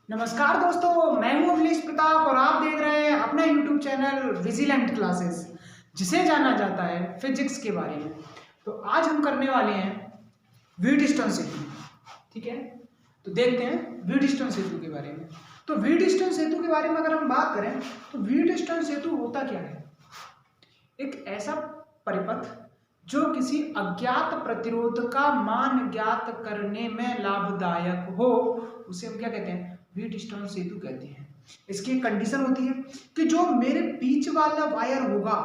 नमस्कार दोस्तों, मैं हूं अखिलेश प्रताप और आप देख रहे हैं अपना YouTube चैनल विजिलेंट क्लासेस, जिसे जाना जाता है फिजिक्स के बारे में। तो आज हम करने वाले हैं व्हीटस्टोन सेतु। ठीक है, तो देखते हैं व्हीटस्टोन सेतु के बारे में। तो व्हीटस्टोन सेतु के बारे में अगर हम बात करें तो व्हीटस्टोन सेतु होता क्या है? एक ऐसा परिपथ जो किसी अज्ञात प्रतिरोध का मान ज्ञात करने में लाभदायक हो, उसे हम क्या कहते हैं? व्हीटस्टोन सेतु कहते हैं। इसकी एक कंडीशन होती है कि जो मेरे बीच वाला वायर होगा,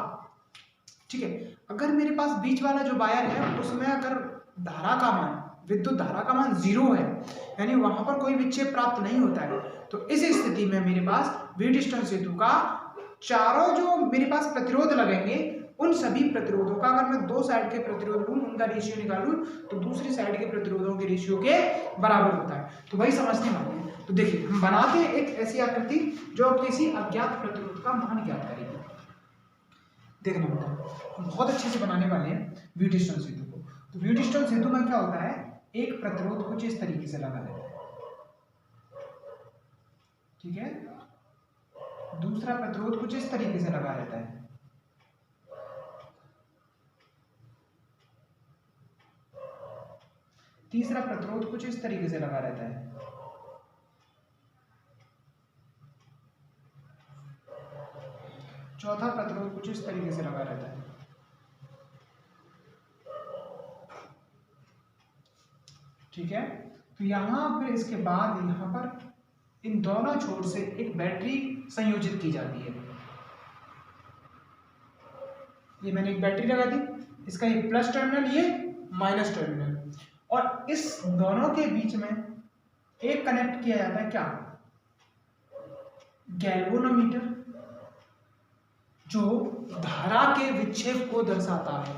ठीक है, अगर मेरे पास बीच वाला जो वायर है उसमें अगर धारा का मान, विद्युत धारा का मान 0 है, यानी वहां पर कोई विक्षेप प्राप्त नहीं होता है, तो इस स्थिति में मेरे पास व्हीटस्टोन सेतु का चारों जो मेरे पास प्रतिरोध लगेंगे, उन सभी प्रतिरोधों का अगर मैं दो साइड के प्रतिरोध लूं, उनका रेशियो निकालूं, तो दूसरी साइड के प्रतिरोधों के रेशियो के बराबर होता है। तो वही समझने वाले हैं। तो देखिए, हम बनाते हैं एक ऐसी आकृति जो किसी अज्ञात प्रतिरोध का मान ज्ञात करेगी। देखना बेटा, हम बहुत अच्छे से बनाने वाले हैं व्हीटस्टोन सेतु को। तो व्हीटस्टोन सेतु में क्या होता है, एक प्रतिरोध कुछ इस तरीके से लगा देते हैं, ठीक है, दूसरा प्रतिरोध कुछ इस तरीके से लगा रहता है, तीसरा प्रतिरोध कुछ इस तरीके से लगा रहता है, चौथा प्रतिरोध कुछ इस तरीके से लगा रहता है। ठीक है, तो यहां फिर इसके बाद यहां पर इन दोनों छोर से एक बैटरी संयोजित की जाती है। ये मैंने एक बैटरी लगा दी, इसका ये प्लस टर्मिनल, ये माइनस टर्मिनल, और इस दोनों के बीच में एक कनेक्ट किया जाता है क्या? गैल्वेनोमीटर, जो धारा के विक्षेप को दर्शाता है,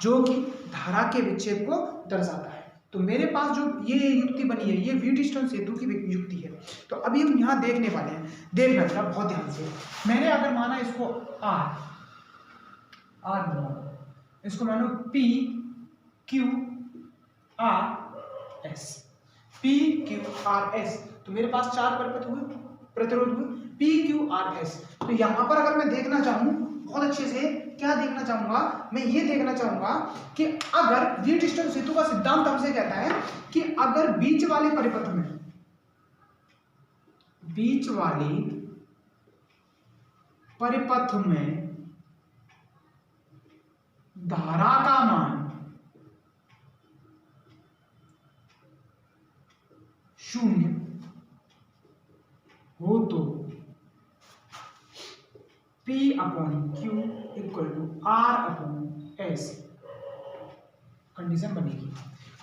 जो कि धारा के विक्षेप को दर्शाता है। तो मेरे पास जो ये युक्ति बनी है, ये व्हीटस्टोन सेतु की युक्ति है। तो अभी हम यहां देखने वाले हैं, देखना बेटा बहुत ध्यान से। मैंने अगर माना इसको आर मानो, इसको मानो P Q R S, P Q R S, तो मेरे पास चार परिपथ हुए, प्रतिरोध हुए पी क्यू आर एस। तो यहां पर अगर मैं देखना चाहूं बहुत अच्छे से, क्या देखना चाहूंगा मैं? ये देखना चाहूंगा कि अगर व्हीटस्टोन सेतु का सिद्धांत हमसे कहता है कि अगर बीच वाले परिपथ में, बीच वाली परिपथ में धारा का मान 0 हो तो P upon Q equal to R upon S condition बनेगी।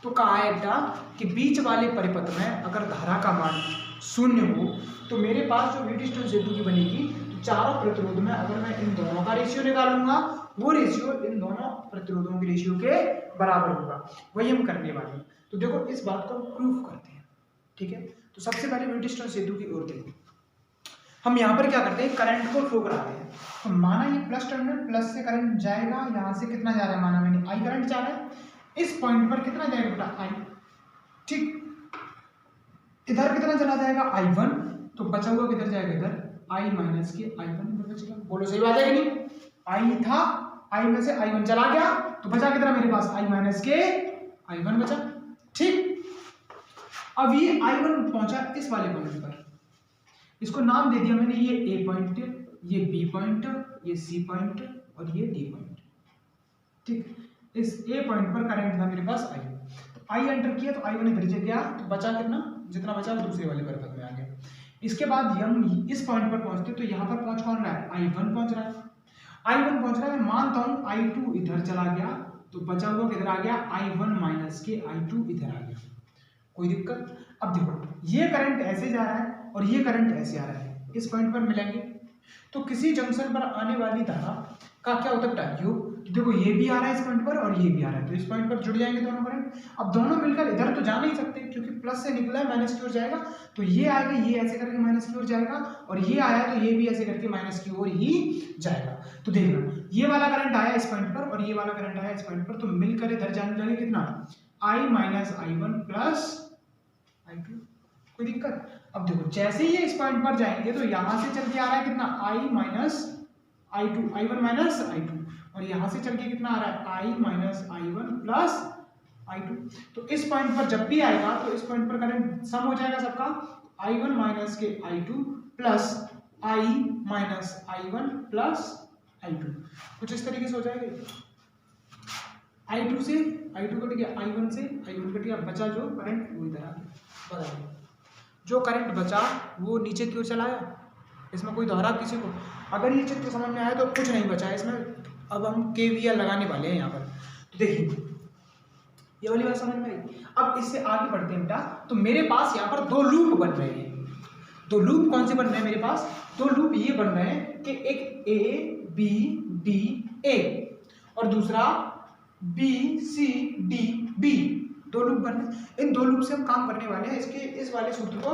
तो कहा है बेटा कि बीच वाले परिपथ में अगर धारा का मान 0 हो तो मेरे पास जो व्हीटस्टोन सेतु की बनेगी, तो चारों प्रतिरोध में अगर मैं इन दोनों का रेशियो निकालूंगा, वो रेशियो इन दोनों प्रतिरोधों के रेशियो के बराबर होगा। वही हम करने वाले हैं। तो देखो, इस बात को प्रूफ करते हैं। ठीक है, तो सबसे पहले व्हीटस्टोन सेतु की ओर देखते हैं। हम यहाँ पर क्या करते हैं, करंट को फ्लो कराते हैं। तो माना ये प्लस टर्मिनल, प्लस से करंट जाएगा, यहाँ से कितना जा रहा है, माना मैंने आई करंट जा रहा है, इस पॉइंट पर कितना जाएगा बेटा, आई। ठीक, इधर कितना चला जाएगा, I1, तो बचा हुआ किधर जाएगा, इधर I माइनस के I1 बचेगा। बोलो सही बात है कि नहीं? I था, I में से I1 चला गया, तो बचा कितना मेरे पास, I माइनस के I1 बचा। ठीक, अब ये I1 पहुंचा इस वाले पॉइंट पर, इसको नाम दे दिया मैंने, ये A पॉइंट, ये B पॉइंट, ये C पॉइंट और ये D पॉइंट। ठीक, इस A पॉइंट पर करंट था मेरे पास I, तो I एंटर किया तो I1 इधर से गया, तो बचा कितना, जितना बचा वो दूसरे वाले परिपथ में आ गया। इसके बाद हम इस पॉइंट पर पहुंचते, तो यहाँ पर पहुंच कौन रहा है, I1 पहुंच रहा है, I1 पहुंच रहा है, मानता हूं I2 इधर चला गया, तो बचा हुआ किधर आ गया, I1 माइनस के I2 इधर आ गया। कोई दिक्कत? अब देखो, ये करंट ऐसे जा रहा है और ये करंट ऐसे आ रहा है, इस पॉइंट पर मिलेंगे, तो किसी जंक्शन पर आने वाली धारा का क्या होता है, योग। देखो, ये भी आ रहा है इस पॉइंट पर और ये भी आ रहा है, तो इस पॉइंट पर जुड़ जाएंगे दोनों करंट। अब दोनों मिलकर इधर तो जा नहीं सकते, क्योंकि प्लस से निकला है, माइनस की ओर जाएगा, तो ये आएगा, ये ऐसे करके माइनस की ओर जाएगा, और ये आया तो ये भी ऐसे करके माइनस की ओर ही जाएगा। तो देखना, ये वाला करंट आया इस पॉइंट पर और ये वाला करंट आया इस पॉइंट पर, तो मिलकर इधर जाने लगे कितना, I minus I1 plus I2, कोई दिक्कत? अब देखो जैसे ही ये इस पॉइंट पर जाएंगे तो यहां से चल के आ रहा है कितना i minus I two, i1 minus i2, और यहां से चल के कितना आ रहा है i minus i1 plus i2। तो इस पॉइंट पर जब भी आएगा तो इस पॉइंट पर करंट सम हो जाएगा सबका, i1 माइनस के i2 plus i minus i1 plus i2, कुछ इस तरीके से हो जाएगा। i2 से i2 कट गया, i1 से i1 कट गया, बचा जो करंट वो इधर आ गया। बताइए जो करंट बचा वो नीचे की ओर चला गया, इसमें कोई दोहरा किसी को? अगर ये चित्र समझ में आया तो कुछ नहीं बचा है इसमें। अब हम KVL लगाने वाले हैं यहाँ पर। तो देखिए ये वाली बात समझ में आई। अब इससे आगे बढ़ते हैं बेटा, तो मेरे पास यहाँ पर दो लूप बन रहे हैं। दो लूप कौन से बन रहे हैं मेरे पास? दो लूप ये बन रहे हैं कि एक A B D A और दूसरा B C D B, दो लूप बन रहे हैं। इन दो लूप से हम काम करने वाले हैं, इसके इस वाले सूत्र को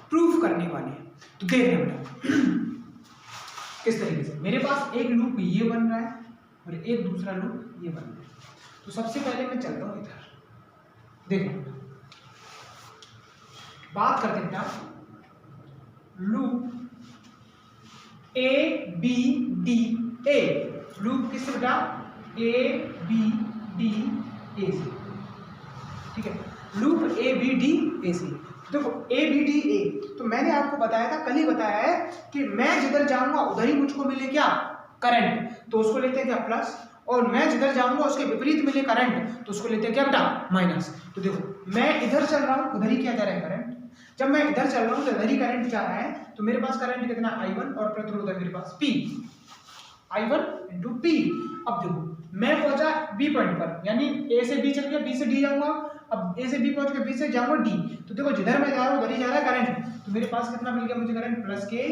प्रूफ करने वाले हैं। तो देख रहे बेटा किस तरीके से मेरे पास एक लूप ये बन रहा है और एक दूसरा लूप ये बन रहा है। तो सबसे पहले मैं चलता हूं इधर, देखो बात करते हैं बेटा loop A B D A, loop किससे बेटा? A B D A से, ठीक है। Loop A B D A से, देखो A B D A, तो मैंने आपको बताया था, कल ही बताया है कि मैं जिधर जाऊंगा उधर ही मुझको मिले क्या? करंट, तो उसको लेते हैं क्या? प्लस, और मैं जिधर जाऊंगा उसके विपरीत मिले करंट तो उसको लेते हैं क्या बेटा? माइनस। तो देखो मैं इधर चल रहा हूं उधर ही क्या जा रहा है? करंट। जब मैं इधर चल रहा हूं तो इधर ही करंट जा रहा है, तो मेरे पास करंट कितना? I1 और प्रतिरोध है मेरे पास P, I1 इंटू P। अब देखो मैं पहुंचा B पॉइंट पर, यानी A से B चल गया, B से D जाऊंगा, अब A से B पहुंच के B से जाऊंगा D, तो देखो जिधर मैं जा रहा हूं उधर ही जा रहा है करंट, तो मेरे पास कितना मिल गया मुझे? करंट प्लस के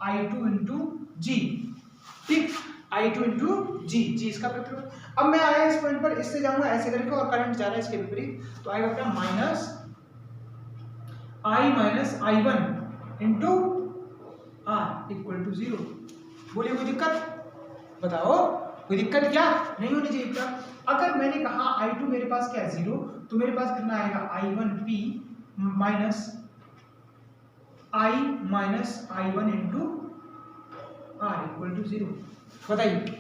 I2 इंटू G, ठीक, I2 इंटू G, G इसका प्रतिरोध। अब मैं आया इस पॉइंट पर, इससे जाऊंगा ऐसे करके और करंट जा रहा है इसके विपरीत, तो आएगा क्या? Minus I minus I1 into R equal to 0। बोलिए कोई दिक्कत? बताओ कोई दिक्कत क्या? नहीं होनी चाहिए क्या? अगर मैंने कहा I2 मेरे पास क्या है? 0, तो मेरे पास कितना आएगा? I1P minus I minus I1 into R equal to 0। बताइए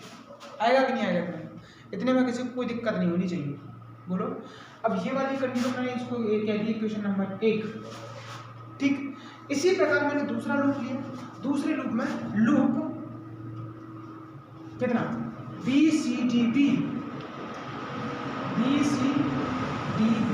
आएगा कि नहीं आएगा? इतने में किसी को कोई दिक्कत नहीं होनी चाहिए, बोलो। अब ये वाली कंडीशन मैंने इसको कह दी इक्वेशन नंबर 1, ठीक। इसी प्रकार मैंने दूसरा लूप लिया, दूसरे लूप में लूप कितना? BCDB, BCDB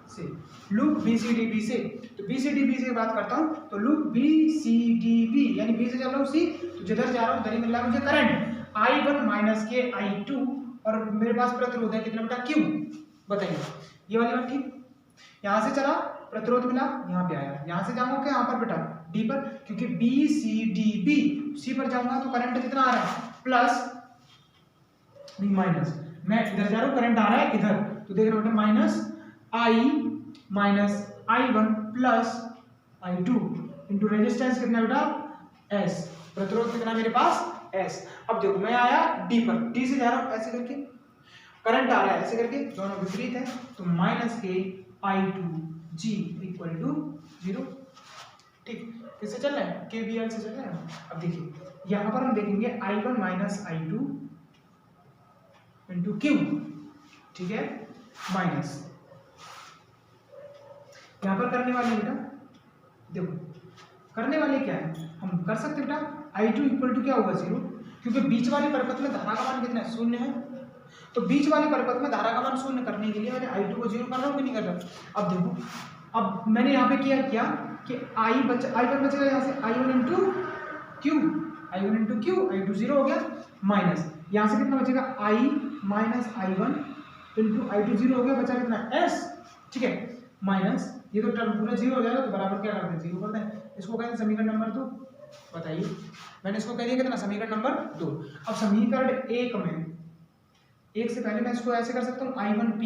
से, लूप BCDB से, तो BCDB से बात करता हूं, तो लूप BCDB यानी B से चल रहा हूं C, तो जिधर जा रहा हूं उधर ही मिल रहा है मुझे करंट I1 माइनस के I2, और मेरे पास प्रतिरोध है कितना बेटा? Q। बताइए ये वाली बात ठीक? यहां से चला प्रतिरोध मिला, यहाँ पे आया, यहाँ से जाऊंगा क्या? यहाँ पर बेटा D पर, क्योंकि BCDB C पर जाऊंगा तो करंट कितना आ रहा है? प्लस माइनस, मैं इधर जा रहा हूँ करंट आ रहा है इधर, तो देख रहे हो बेटा minus I minus I1 plus I2 into resistance कितना बेटा? S, प्रतिरोध कितना मेरे पास? S। अब देखो मैं आया D पर, D से जा रहा हूँ ऐसे करके, करंट आ रहा है ऐसे करके, दोनों विपरीत है, तो माइनस के I2G इक्वल टू 0, ठीक। किससे चल रहा है? KVL से चल रहा है। अब देखिए यहाँ पर हम देखेंगे I1 minus I2 into Q, ठीक है, माइनस यहाँ पर करने वाले बेटा, देखो करने वाले क्या है? हम कर सकते बेटा I2 इक्वल टू क्या होगा? 0, क्योंकि बीच वाले परिपथ में धारा का मान कितना है? 0 है, तो बीच वाले परिपथ में धारा का मान 0 करने के लिए मैंने I2 को 0 कर रहा हूँ कि नहीं कर रहा? अब देखो, अब मैंने यहाँ पे किया कि I1 बचेगा यहाँ से I1 into Q, I1 into Q, I2 0 हो गया, माइनस यहाँ से कितना बचेगा? I minus I1 into I2 0 हो गया, बचा कितना? S, ठीक है, माइनस ये तो टर्म पूरा 0 हो जाएगा, तो बराबर क्या करते हैं? 0 करते हैं। इसको कहते हैं समीकरण नंबर 2। बताइए मैंने इसको कह दिया कितना? समीकरण नंबर 2। अब समीकरण 1 में, एक से पहले मैं इसको ऐसे कर सकता हूँ I1P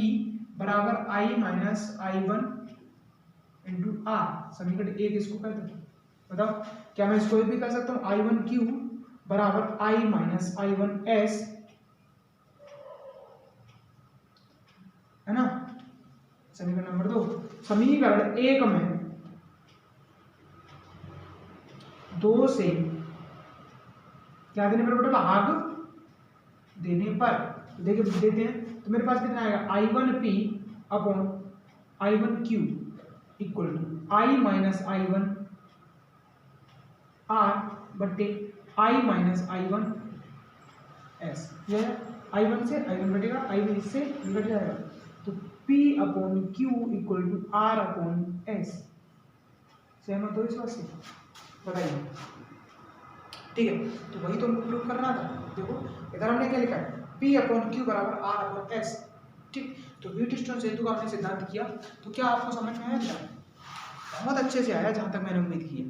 बराबर I minus I1 into R, समीकरण 1 इसको कहते हैं। बताओ क्या मैं इसको भी कर सकता हूँ I1Q बराबर I माइनस I1S, है ना, समीकरण नंबर 2, समीकरण 1 में 2 से क्या देने पर बेटा, भाग देने पर, तो देखिए देते हैं, तो मेरे पास कितना आएगा, I1P upon I1Q equal to I minus I1 R बट्टे I माइनस I1 S। यह I1 से I1 घटेगा, I1 इससे घट जाएगा, तो P upon Q equal to R upon S। सहमत हो इस बात से, बताइए। ठीक है, तो वही तो हमको प्रूव करना था। देखो इधर हमने क्या लिखा है, P अपॉन Q बराबर R अपॉन S। ठीक, तो व्हीट स्टोन सेतु का हमने सिद्धांत किया, तो क्या आपको समझ में आया? बहुत अच्छे से आया, जहां तक मैंने उम्मीद की है।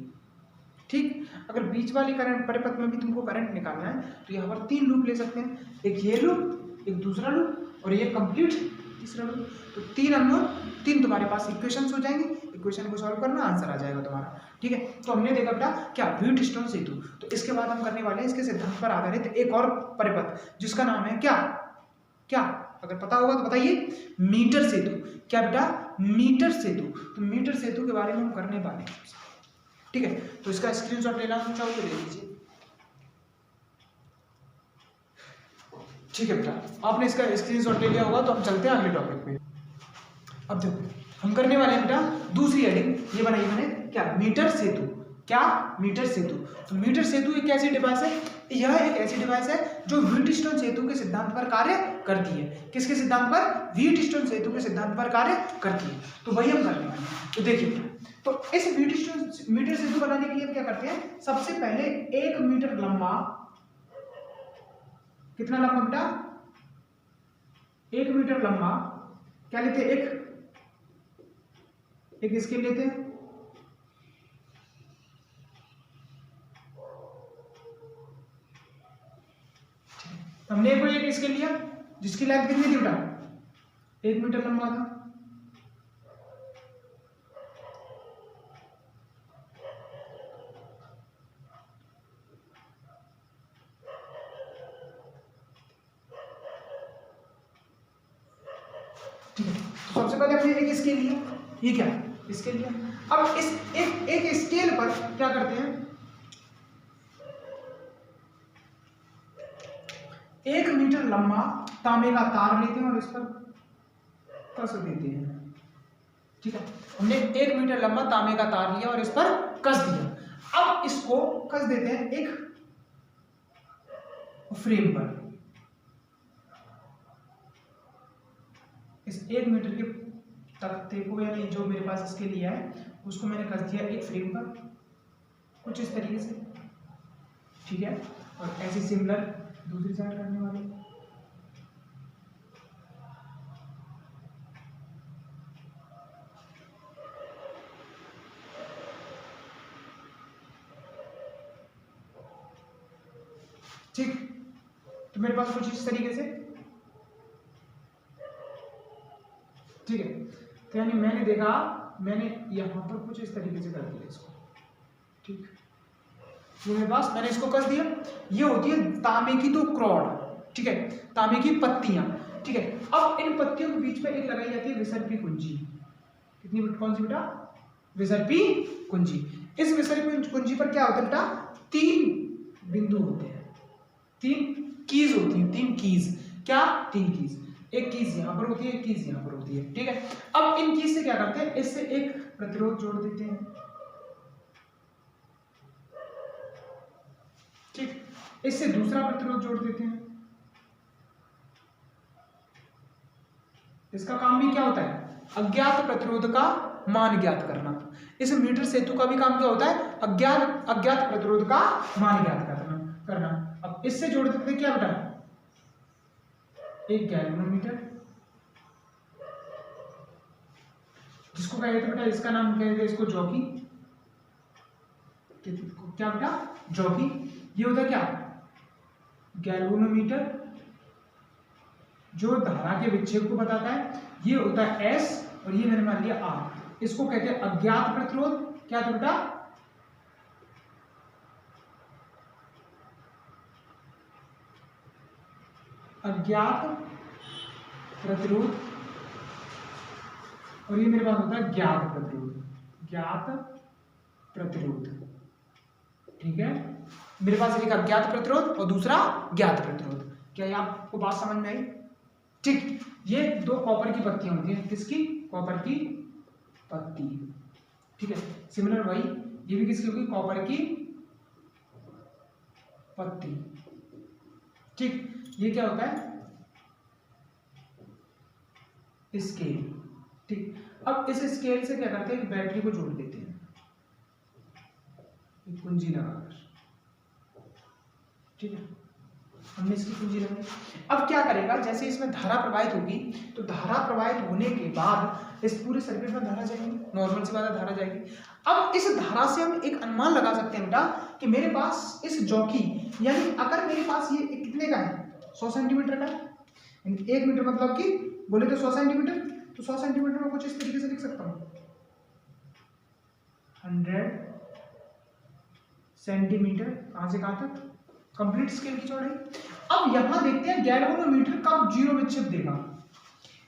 ठीक, अगर बीच वाली करंट परिपथ में भी तुमको करंट निकालना है तो यहाँ पर 3 लूप ले सकते हैं, एक ये लूप, एक दूसरा लूप और ये कंप्लीट तीसरा लूप। तो 3 अननोन, 3 तुम्हारे पास इक्वेशंस हो जाएंगे, इक्वेशन को सॉल्व करना, आंसर आ जाएगा तुम्हारा। ठीक है, तो हमने देखा बेटा क्या, व्हीट स्टोन सेतु। तो इसके बाद हम करने वाले हैं इसके सिद्धांत पर आधारित एक और परिपथ, जिसका नाम है क्या, क्या अगर पता होगा तो बताइए, मीटर सेतु। क्या बेटा, मीटर सेतु। तो मीटर सेतु के बारे में हम करने वाले हैं। ठीक है, तो इसका स्क्रीनशॉट लेना चाहो तो ले लीजिए। ठीक है बेटा, आपने इसका स्क्रीनशॉट ले लिया होगा, तो हम चलते हैं अगले टॉपिक पे। अब देखो हम करने वाले हैं बेटा दूसरी हेडिंग, ये बनाई मैंने, क्या, मीटर सेतु। क्या, मीटर सेतु। तो मीटर सेतु एक ऐसी डिवाइस है, यह एक ऐसी डिवाइस है जो व्हीटस्टोन सेतु के सिद्धांत पर कार्य करती है। किसके सिद्धांत पर? व्हीटस्टोन सेतु के सिद्धांत पर कार्य करती है। तो वही हम करने वाले हैं। तो देखिए, तो इस मीटर सेतु बनाने के लिए क्या करते हैं, सबसे पहले 1 मीटर लंबा, कितना लंबा बेटा, 1 मीटर लंबा क्या लेते हैं, एक स्केल लेते हैं, हमने एक स्केल लिया जिसकी लेंथ कितनी थी बेटा, 1 मीटर लंबा था। ठीक है, तो सबसे पहले हमने एक स्केल लिया, ये क्या, स्केल लिया। अब इस एक स्केल पर क्या करते हैं, 1 मीटर लंबा तांबे का तार लेते हैं और इस पर कस देते हैं। ठीक है, हमने 1 मीटर लंबा तांबे का तार लिया और इस पर कस दिया। अब इसको कस देते हैं एक फ्रेम पर। इस 1 मीटर के तख्ते को, यानी जो मेरे पास इसके लिया है उसको मैंने कस दिया एक फ्रेम पर, कुछ इस तरीके से। ठीक है, और ऐसे सिमिलर दूसरी साइड करने वाले। ठीक, तो मेरे पास कुछ इस तरीके से। ठीक है, तो यानी मैंने देखा, मैंने यहां पर कुछ इस तरीके से कर दिया इसको। ठीक, ये मेरे पास, मैंने इसको कस दिया। ये होती है तांबे की 2 क्रॉड। ठीक है, तांबे की पत्तियां। ठीक है, अब इन पत्तियों के बीच में एक लगाई जाती है विसर्पी कुंजी। कितनी, कौन सी बेटा, विसर्पी कुंजी। इस विसर्पी कुंजी पर क्या होता है बेटा, 3 बिंदु होते हैं, 3 कीज होती हैं, 3 कीज। क्या, 3 कीज। एक कीज यहां पर होती है, एक कीज यहां पर होती है। ठीक है, अब इन कीज से क्या करते हैं, इससे एक प्रतिरोध जोड़ देते हैं। ठीक, इससे दूसरा प्रतिरोध जोड़ देते हैं। इसका काम भी क्या होता है, अज्ञात प्रतिरोध का मान ज्ञात करना। इस मीटर सेतु का भी काम क्या होता है, अज्ञात प्रतिरोध का मान ज्ञात करना। अब इससे जोड़ देते हैं क्या बेटा, एक गैल्वेनोमीटर, जिसको कहते हैं बेटा, इसका नाम कहते हैं इसको जॉकी। क्या बेटा, जॉकी। ये होता है क्या, गैल्वेनोमीटर, जो धारा के विक्षेप को बताता है। ये होता है S और ये मैंने मान लिया R। इसको कहते हैं अज्ञात प्रतिरोध। क्या था बेटा, अज्ञात प्रतिरोध। और ये मेरे पास होता है ज्ञात प्रतिरोध, ज्ञात प्रतिरोध। ठीक है, मेरे पास एक अज्ञात प्रतिरोध और दूसरा ज्ञात प्रतिरोध। क्या ये आपको बात समझ में आई? ठीक, ये दो कॉपर की पत्तियां होती हैं। किसकी? कॉपर की पत्ती। ठीक है, सिमिलर वही ये भी किसकी होगी? कॉपर की पत्ती। ठीक, ये क्या होता है? स्केल। ठीक, अब इस स्केल से क्या करते हैं? बैटरी को जोड़ देते हैं कुंजी लगाकर। ठीक है, हमने इसकी कुंजी लगाई। अब क्या करेगा? जैसे इसमें धारा प्रवाहित होगी तो धारा प्रवाहित होने के बाद इस पूरे सर्किट में धारा जाएगी, नॉर्मल सी बात है, धारा जाएगी। अब इस धारा से हम एक अनुमान लगा सकते हैं बेटा कि मेरे पास इस जॉकी, यानी अगर मेरे पास ये कितने का है? 100 सेंटीमीटर का है। 1 मीटर मतलब कि बोले तो 100 सेंटीमीटर, तो 100 सेंटीमीटर में कुछ इस तरीके से लिख सकता हूँ, 100 सेंटीमीटर। कहां से कहां तक? कंप्लीट स्केल की चौड़ाई। अब यहां देखते हैं गैल्वेनोमीटर कब जीरो विक्षेप देगा।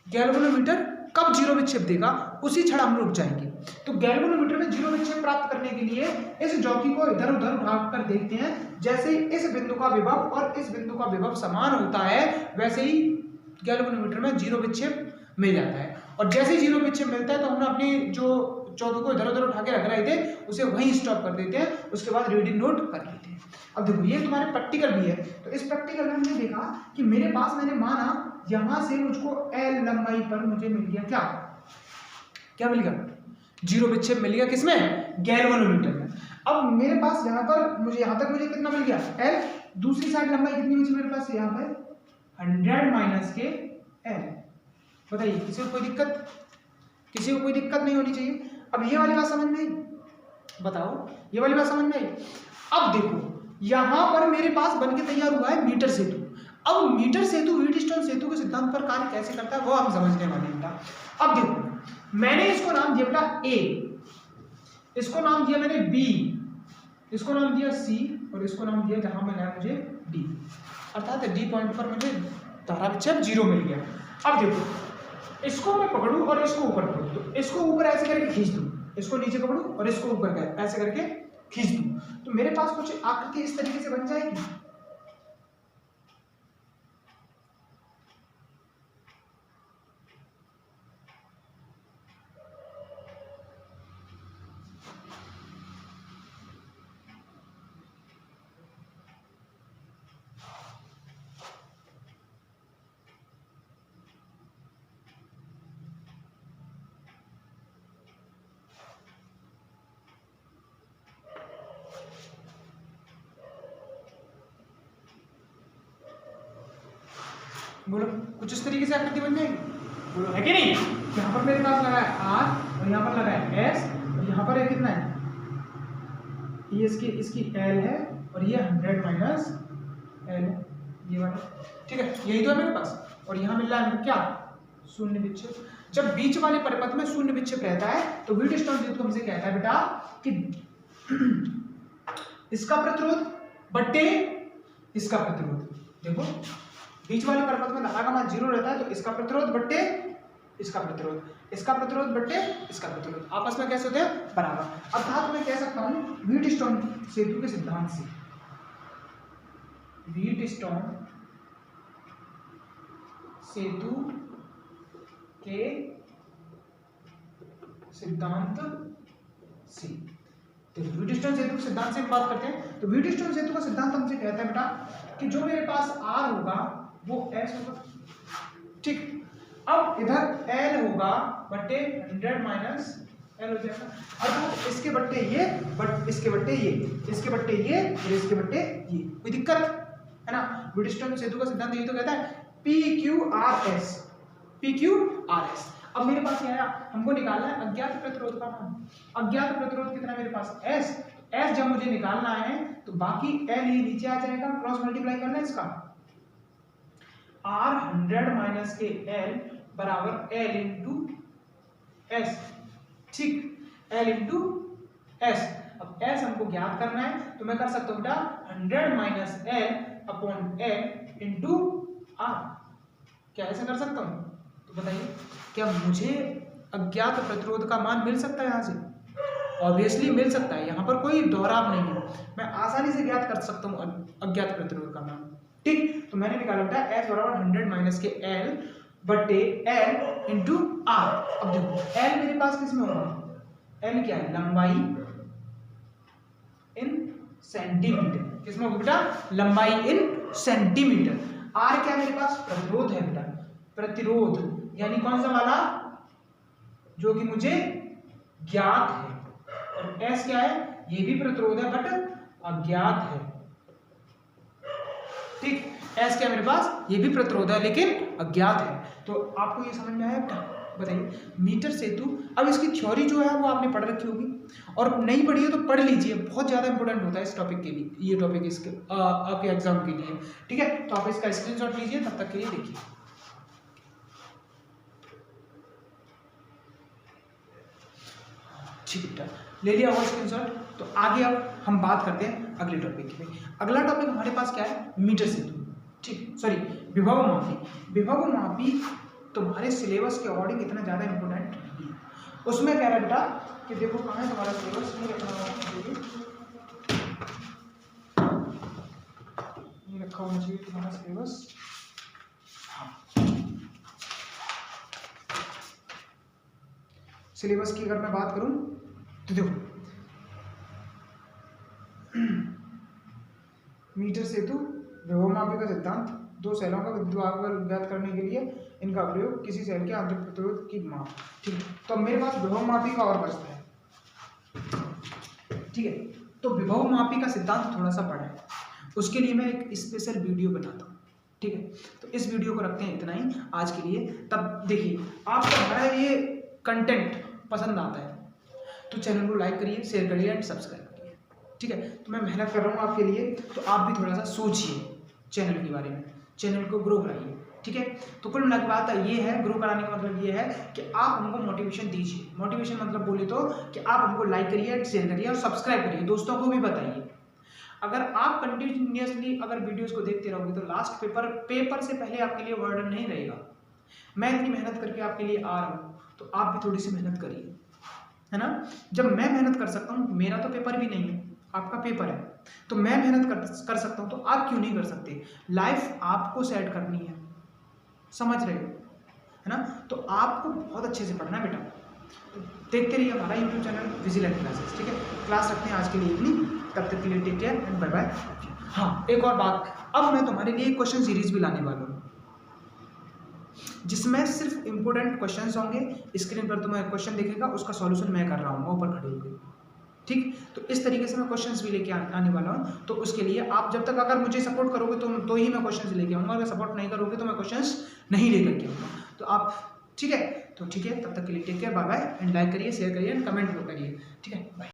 गैल्वेनोमीटर कब जीरो विक्षेप देगा, उसी क्षण हम रुक जाएंगे। तो गैल्वेनोमीटर में जीरो विक्षेप प्राप्त करने के लिए इस जॉकी को इधर उधर उठाकर देखते हैं। जैसे इस बिंदु का विभव और इस बिंदु का विभव समान होता है, वैसे ही गैल्वेनोमीटर में जीरो विक्षेप मिल जाता है। और जैसे ही जीरो विक्षेप मिलता है तो हम अपनी जो चौकी को इधर उधर उठा के रख रहे थे उसे वहीं स्टॉप कर देते हैं, उसके बाद रीडिंग नोट कर लेते हैं। अब देखो ये तुम्हारे प्रैक्टिकल भी है, तो इस प्रैक्टिकल में हमने देखा कि मेरे पास, मैंने माना यहां से मुझको L लंबाई पर मुझे मिल गया क्या? क्या मिल गया? जीरो विक्षेप मिल गया। किसमें? गैल्वेनोमीटर में। अब मेरे पास यहाँ पर मुझे, यहाँ तक मुझे कितना मिल गया? L। दूसरी साइड लंबाई कितनी बची मेरे पास? यहाँ पर 100 माइनस के L। बताइए, किसी को कोई दिक्कत? किसी को कोई दिक्कत नहीं होनी चाहिए। अब ये वाली बात समझ में आई? बताओ, ये वाली बात समझ में आई? अब देखो यहां पर मेरे पास बन के तैयार हुआ है मीटर सेतु। अब मीटर सेतु व्हीटस्टोन सेतु के सिद्धांत पर कार्य कैसे करता है वो हम समझने वाले हैं बेटा। अब देखो मैंने इसको नाम दिया बेटा ए, इसको नाम दिया मैंने बी, इसको नाम दिया सी और इसको नाम दिया जहां मैंने मुझे डी, अर्थात डी पॉइंट पर मुझे धारा विक्षेप जीरो मिल गया। अब देखो इसको मैं पकड़ूं और इसको ऊपर पकड़ूं, तो इसको ऊपर ऐसे करके खींच दूं, इसको नीचे पकड़ूं और इसको ऊपर ऐसे करके खींच दूं, तो मेरे पास कुछ आकृति इस तरीके से बन जाएगी। बोलो कुछ इस तरीके से आकृति बन जाएगी, बोलो है कि नहीं? यहाँ पर मेरे पास लगा है आर और यहाँ पर लगा है एस और यहाँ पर कितना है? ये इसकी एल है और ये 100 माइनस एल, ये वाला। ठीक है, यही तो है मेरे पास। और यहाँ मिल रहा है क्या? शून्य विक्षेप। जब बीच वाले परिपथ में शून्य विक्षेप रहता है तो व्हीटस्टोन सेतु हमसे कहता है बेटा कि इसका प्रतिरोध बट्टे इसका प्रतिरोध। देखो बीच वाले परिपथ में धारा का मान जीरो रहता है तो इसका प्रतिरोध बट्टे इसका प्रतिरोध, इसका प्रतिरोध बट्टे इसका प्रतिरोध आपस में कैसे होते हैं? बराबर। अर्थात मैं कह सकता हूं व्हीटस्टोन सेतु के सिद्धांत से, व्हीटस्टोन सेतु के सिद्धांत से, तो व्हीटस्टोन सेतु के सिद्धांत से बात करते हैं। तो व्हीटस्टोन सेतु का सिद्धांत हमसे कहता है बेटा कि जो मेरे पास आर होगा वो एस होगा। ठीक, अब इधर एल होगा बट्टे 100 माइनस एल हो जाएगा, अर्थात इसके बट्टे ये, बट इसके बट्टे ये, इसके बट्टे ये और इसके बट्टे ये। कोई दिक्कत है ना? व्हीटस्टोन सेतु का सिद्धांत ये तो कहता है P Q R S, P Q R S. अब मेरे पास क्या है? हमको निकालना है अज्ञात प्रतिरोध का मान। अज्ञात प्रतिरोध कितना मेरे पास? एस। एस जब मुझे निकालना है तो बाकी एल ये नीचे आ जाएगा, क्रॉस मल्टीप्लाई करना है इसका। आर 100 माइनस के एल बराबर एल इंटू एस। ठीक, एल इंटू एस। अब एस हमको ज्ञात करना है तो मैं कर सकता हूं बेटा 100 minus L upon L into R. क्या ऐसे कर सकता हूं? तो बताइए क्या मुझे अज्ञात प्रतिरोध का मान मिल सकता है यहाँ से? ऑब्वियसली मिल सकता है, यहाँ पर कोई दोहराव नहीं है, मैं आसानी से ज्ञात कर सकता हूँ अज्ञात प्रतिरोध का मान। ठीक, तो मैंने निकाला बेटा एस बराबर 100 माइनस के एल बटे एल इंटू आर। अब देखो एल मेरे पास किस में होगा, एल क्या है, लंबाई इन सेंटीमीटर, किसमें होगा बेटा, लंबाई इन सेंटीमीटर। आर क्या मेरे पास, प्रतिरोध है बेटा, प्रतिरोध यानी कौन सा वाला, जो कि मुझे ज्ञात है। और एस क्या है, ये भी प्रतिरोध है बट अज्ञात है। ठीक, एस क्या मेरे पास, ये भी प्रतिरोध है लेकिन अज्ञात है। तो आपको ये समझ में आया बेटा, बताइए मीटर सेतु। अब इसकी थ्योरी जो है वो आपने पढ़ रखी होगी, और नहीं पढ़ी है तो पढ़ लीजिए, बहुत ज्यादा इंपॉर्टेंट होता है इस टॉपिक के लिए, ये टॉपिक इसके आपके एग्जाम के लिए। ठीक है, तो आप इसका स्क्रीनशॉट लीजिए, तब तक के लिए देखिए। ठीक बेटा, ले लिया होगा स्क्रीनशॉट। तो आगे अब हम बात करते हैं अगले टॉपिक की। अगला टॉपिक हमारे पास क्या है, मीटर सेतु। ठीक, सॉरी, विभव मापी। विभव मापी तुम्हारे सिलेबस के अकॉर्डिंग इतना ज़्यादा इंपॉर्टेंट नहीं है। उसमें कह रहा है बेटा कि देखो कहाँ है तुम्हारा सिलेबस, ये रखना होना चाहिए तुम्हारा सिलेबस। सिलेबस की अगर मैं बात करूं तो देखो मीटर सेतु, विभव मापी का सिद्धांत, दो सेलों का विद्युत भार ज्ञात करने के लिए इनका प्रयोग, किसी सेल के आंतरिक प्रतिरोध की माप। ठीक है, तो मेरे पास विभव मापी का और बचता है। ठीक है, तो विभव मापी का सिद्धांत थोड़ा सा पढ़ा है, उसके लिए मैं एक स्पेशल वीडियो बनाता हूँ। ठीक है, तो इस वीडियो को रखते हैं इतना ही आज के लिए। तब देखिए आपको हमारा ये कंटेंट पसंद आता है तो चैनल को लाइक करिए, शेयर करिए एंड सब्सक्राइब करिए। ठीक है, तो मैं मेहनत कर रहा हूँ आपके लिए, तो आप भी थोड़ा सा सोचिए चैनल के बारे में, चैनल को ग्रो कराइए। ठीक है, तो कुल मिला के बात ये है, ग्रो कराने का मतलब ये है कि आप हमको मोटिवेशन दीजिए। मोटिवेशन मतलब बोले तो कि आप हमको लाइक करिए, शेयर करिए और सब्सक्राइब करिए, दोस्तों को भी बताइए। अगर आप कंटिन्यूसली अगर वीडियोस को देखते रहोगे तो लास्ट पेपर से पहले आपके लिए बर्डन नहीं रहेगा। मैं इतनी मेहनत करके आपके लिए आ रहा हूँ, तो आप भी थोड़ी सी मेहनत करिए, है ना। जब मैं मेहनत कर सकता हूँ, मेरा तो पेपर भी नहीं है, आपका पेपर है, तो मैं मेहनत कर सकता हूँ, तो आप क्यों नहीं कर सकते। लाइफ आपको सेट करनी है, समझ रहे हो, है ना। तो आपको बहुत अच्छे से पढ़ना है बेटा। तो देखते रहिए हमारा यूट्यूब चैनल विजिलेंट क्लासेस। ठीक है, क्लास रखते हैं आज के लिए इतनी, तब तक के लिए take care and bye bye. हाँ, एक और बात, अब मैं तुम्हारे लिए क्वेश्चन सीरीज भी लाने वाला हूँ, जिसमें सिर्फ इंपोर्टेंट क्वेश्चंस होंगे। स्क्रीन पर तुम्हें क्वेश्चन दिखेगा, उसका सॉल्यूशन मैं कर रहा हूँ ऊपर खड़े होकर। ठीक, तो इस तरीके से मैं क्वेश्चंस भी लेके आने वाला हूँ। तो उसके लिए आप जब तक अगर मुझे सपोर्ट करोगे तो ही मैं क्वेश्चंस लेके आऊँगा, अगर सपोर्ट नहीं करोगे तो मैं क्वेश्चंस नहीं लेकर के आऊँगा। तो आप ठीक है, तब तक के लिए take care, bye bye and like करिए, शेयर करिए एंड कमेंट करिए। ठीक है, बाय।